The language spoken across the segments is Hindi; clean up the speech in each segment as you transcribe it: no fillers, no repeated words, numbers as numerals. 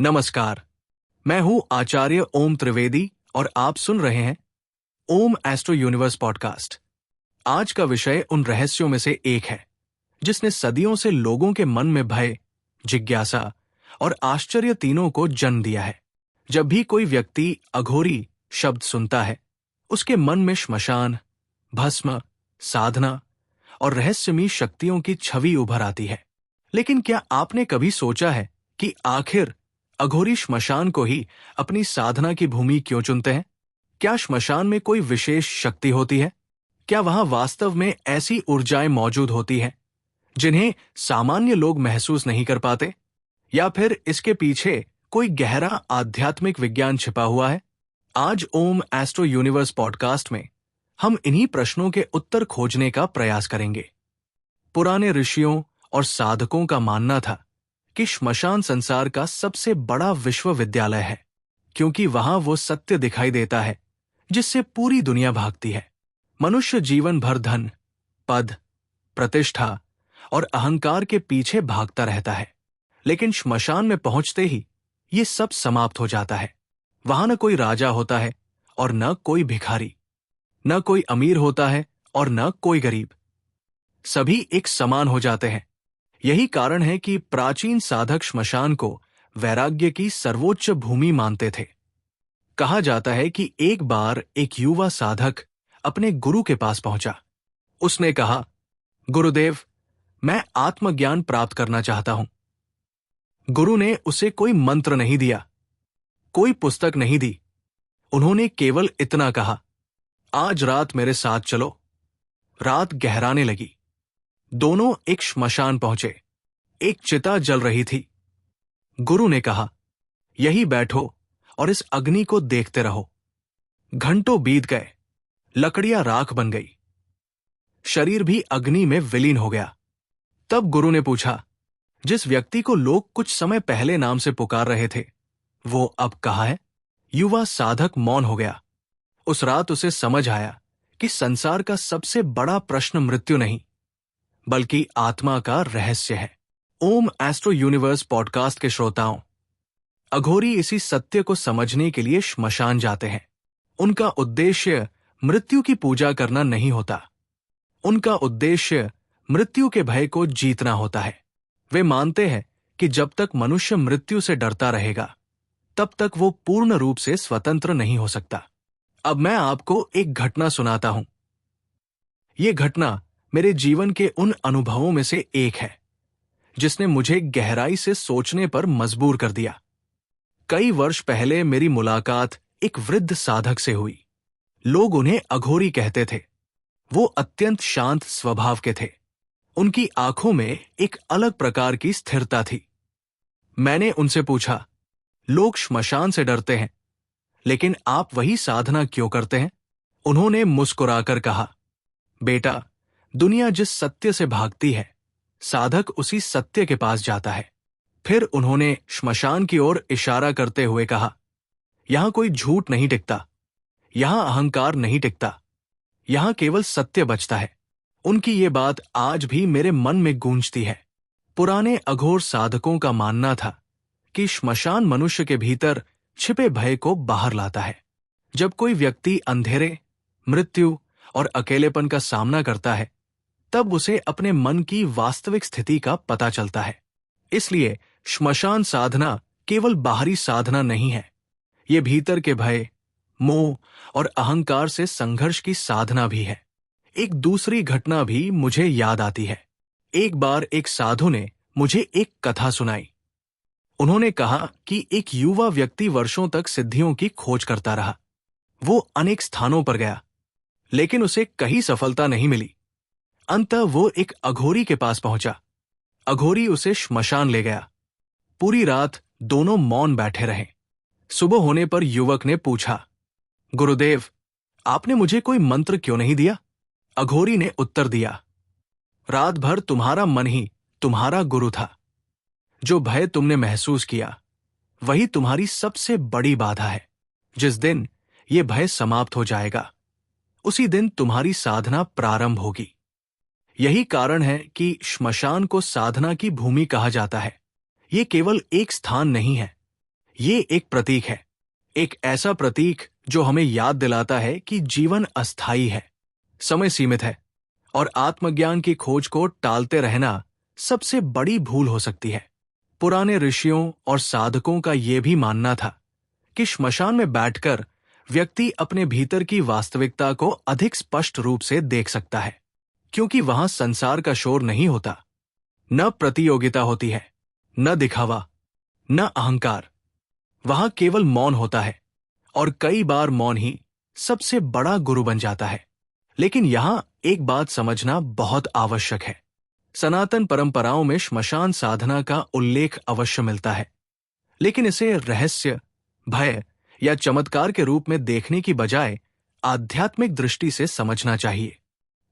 नमस्कार। मैं हूं आचार्य ओम त्रिवेदी और आप सुन रहे हैं ओम एस्ट्रो यूनिवर्स पॉडकास्ट। आज का विषय उन रहस्यों में से एक है जिसने सदियों से लोगों के मन में भय, जिज्ञासा और आश्चर्य तीनों को जन्म दिया है। जब भी कोई व्यक्ति अघोरी शब्द सुनता है, उसके मन में श्मशान, भस्म, साधना और रहस्यमयी शक्तियों की छवि उभर आती है। लेकिन क्या आपने कभी सोचा है कि आखिर अघोरी श्मशान को ही अपनी साधना की भूमि क्यों चुनते हैं? क्या श्मशान में कोई विशेष शक्ति होती है? क्या वहां वास्तव में ऐसी ऊर्जाएं मौजूद होती हैं जिन्हें सामान्य लोग महसूस नहीं कर पाते? या फिर इसके पीछे कोई गहरा आध्यात्मिक विज्ञान छिपा हुआ है? आज ओम एस्ट्रो यूनिवर्स पॉडकास्ट में हम इन्हीं प्रश्नों के उत्तर खोजने का प्रयास करेंगे। पुराने ऋषियों और साधकों का मानना था कि श्मशान संसार का सबसे बड़ा विश्वविद्यालय है, क्योंकि वहां वो सत्य दिखाई देता है जिससे पूरी दुनिया भागती है। मनुष्य जीवन भर धन, पद, प्रतिष्ठा और अहंकार के पीछे भागता रहता है, लेकिन श्मशान में पहुंचते ही ये सब समाप्त हो जाता है। वहां न कोई राजा होता है और न कोई भिखारी, न कोई अमीर होता है और न कोई गरीब। सभी एक समान हो जाते हैं। यही कारण है कि प्राचीन साधक श्मशान को वैराग्य की सर्वोच्च भूमि मानते थे। कहा जाता है कि एक बार एक युवा साधक अपने गुरु के पास पहुंचा। उसने कहा, गुरुदेव, मैं आत्मज्ञान प्राप्त करना चाहता हूं। गुरु ने उसे कोई मंत्र नहीं दिया, कोई पुस्तक नहीं दी। उन्होंने केवल इतना कहा, आज रात मेरे साथ चलो। रात गहराने लगी। दोनों एक श्मशान पहुंचे। एक चिता जल रही थी। गुरु ने कहा, यहीं बैठो और इस अग्नि को देखते रहो। घंटों बीत गए। लकड़ियां राख बन गई। शरीर भी अग्नि में विलीन हो गया। तब गुरु ने पूछा, जिस व्यक्ति को लोग कुछ समय पहले नाम से पुकार रहे थे, वो अब कहाँ है? युवा साधक मौन हो गया। उस रात उसे समझ आया कि संसार का सबसे बड़ा प्रश्न मृत्यु नहीं, बल्कि आत्मा का रहस्य है। ओम एस्ट्रो यूनिवर्स पॉडकास्ट के श्रोताओं, अघोरी इसी सत्य को समझने के लिए श्मशान जाते हैं। उनका उद्देश्य मृत्यु की पूजा करना नहीं होता। उनका उद्देश्य मृत्यु के भय को जीतना होता है। वे मानते हैं कि जब तक मनुष्य मृत्यु से डरता रहेगा, तब तक वो पूर्ण रूप से स्वतंत्र नहीं हो सकता। अब मैं आपको एक घटना सुनाता हूं। ये घटना मेरे जीवन के उन अनुभवों में से एक है जिसने मुझे गहराई से सोचने पर मजबूर कर दिया। कई वर्ष पहले मेरी मुलाकात एक वृद्ध साधक से हुई। लोग उन्हें अघोरी कहते थे। वो अत्यंत शांत स्वभाव के थे। उनकी आंखों में एक अलग प्रकार की स्थिरता थी। मैंने उनसे पूछा, लोग श्मशान से डरते हैं, लेकिन आप वही साधना क्यों करते हैं? उन्होंने मुस्कुराकर कहा, बेटा, दुनिया जिस सत्य से भागती है, साधक उसी सत्य के पास जाता है। फिर उन्होंने श्मशान की ओर इशारा करते हुए कहा, यहां कोई झूठ नहीं टिकता, यहां अहंकार नहीं टिकता, यहां केवल सत्य बचता है। उनकी ये बात आज भी मेरे मन में गूंजती है। पुराने अघोर साधकों का मानना था कि श्मशान मनुष्य के भीतर छिपे भय को बाहर लाता है। जब कोई व्यक्ति अंधेरे, मृत्यु और अकेलेपन का सामना करता है, तब उसे अपने मन की वास्तविक स्थिति का पता चलता है। इसलिए श्मशान साधना केवल बाहरी साधना नहीं है, ये भीतर के भय, मोह और अहंकार से संघर्ष की साधना भी है। एक दूसरी घटना भी मुझे याद आती है। एक बार एक साधु ने मुझे एक कथा सुनाई। उन्होंने कहा कि एक युवा व्यक्ति वर्षों तक सिद्धियों की खोज करता रहा। वो अनेक स्थानों पर गया, लेकिन उसे कहीं सफलता नहीं मिली। अंततः वो एक अघोरी के पास पहुंचा। अघोरी उसे श्मशान ले गया। पूरी रात दोनों मौन बैठे रहे। सुबह होने पर युवक ने पूछा, गुरुदेव, आपने मुझे कोई मंत्र क्यों नहीं दिया? अघोरी ने उत्तर दिया, रात भर तुम्हारा मन ही तुम्हारा गुरु था। जो भय तुमने महसूस किया, वही तुम्हारी सबसे बड़ी बाधा है। जिस दिन ये भय समाप्त हो जाएगा, उसी दिन तुम्हारी साधना प्रारंभ होगी। यही कारण है कि श्मशान को साधना की भूमि कहा जाता है। ये केवल एक स्थान नहीं है, ये एक प्रतीक है, एक ऐसा प्रतीक जो हमें याद दिलाता है कि जीवन अस्थायी है, समय सीमित है और आत्मज्ञान की खोज को टालते रहना सबसे बड़ी भूल हो सकती है। पुराने ऋषियों और साधकों का यह भी मानना था कि श्मशान में बैठकर व्यक्ति अपने भीतर की वास्तविकता को अधिक स्पष्ट रूप से देख सकता है, क्योंकि वहां संसार का शोर नहीं होता, न प्रतियोगिता होती है, न दिखावा, न अहंकार। वहां केवल मौन होता है और कई बार मौन ही सबसे बड़ा गुरु बन जाता है। लेकिन यहां एक बात समझना बहुत आवश्यक है। सनातन परंपराओं में श्मशान साधना का उल्लेख अवश्य मिलता है, लेकिन इसे रहस्य, भय या चमत्कार के रूप में देखने की बजाय आध्यात्मिक दृष्टि से समझना चाहिए।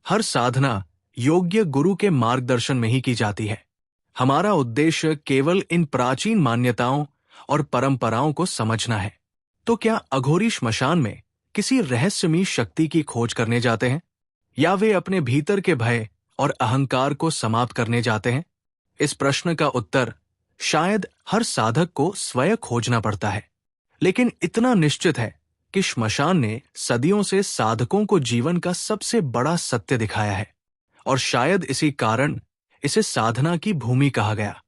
हर साधना योग्य गुरु के मार्गदर्शन में ही की जाती है। हमारा उद्देश्य केवल इन प्राचीन मान्यताओं और परंपराओं को समझना है। तो क्या अघोरी श्मशान में किसी रहस्यमयी शक्ति की खोज करने जाते हैं, या वे अपने भीतर के भय और अहंकार को समाप्त करने जाते हैं? इस प्रश्न का उत्तर शायद हर साधक को स्वयं खोजना पड़ता है। लेकिन इतना निश्चित है कि श्मशान ने सदियों से साधकों को जीवन का सबसे बड़ा सत्य दिखाया है, और शायद इसी कारण इसे साधना की भूमि कहा गया।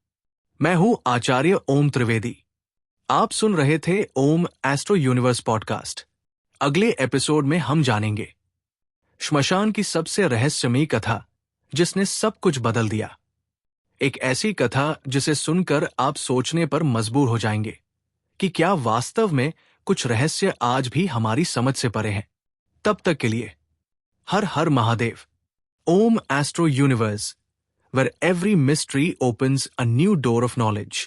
मैं हूं आचार्य ओम त्रिवेदी। आप सुन रहे थे ओम एस्ट्रो यूनिवर्स पॉडकास्ट। अगले एपिसोड में हम जानेंगे श्मशान की सबसे रहस्यमयी कथा जिसने सब कुछ बदल दिया। एक ऐसी कथा जिसे सुनकर आप सोचने पर मजबूर हो जाएंगे कि क्या वास्तव में कुछ रहस्य आज भी हमारी समझ से परे हैं। तब तक के लिए हर हर Mahadev. Om astro universe, where every mystery opens a new door of knowledge.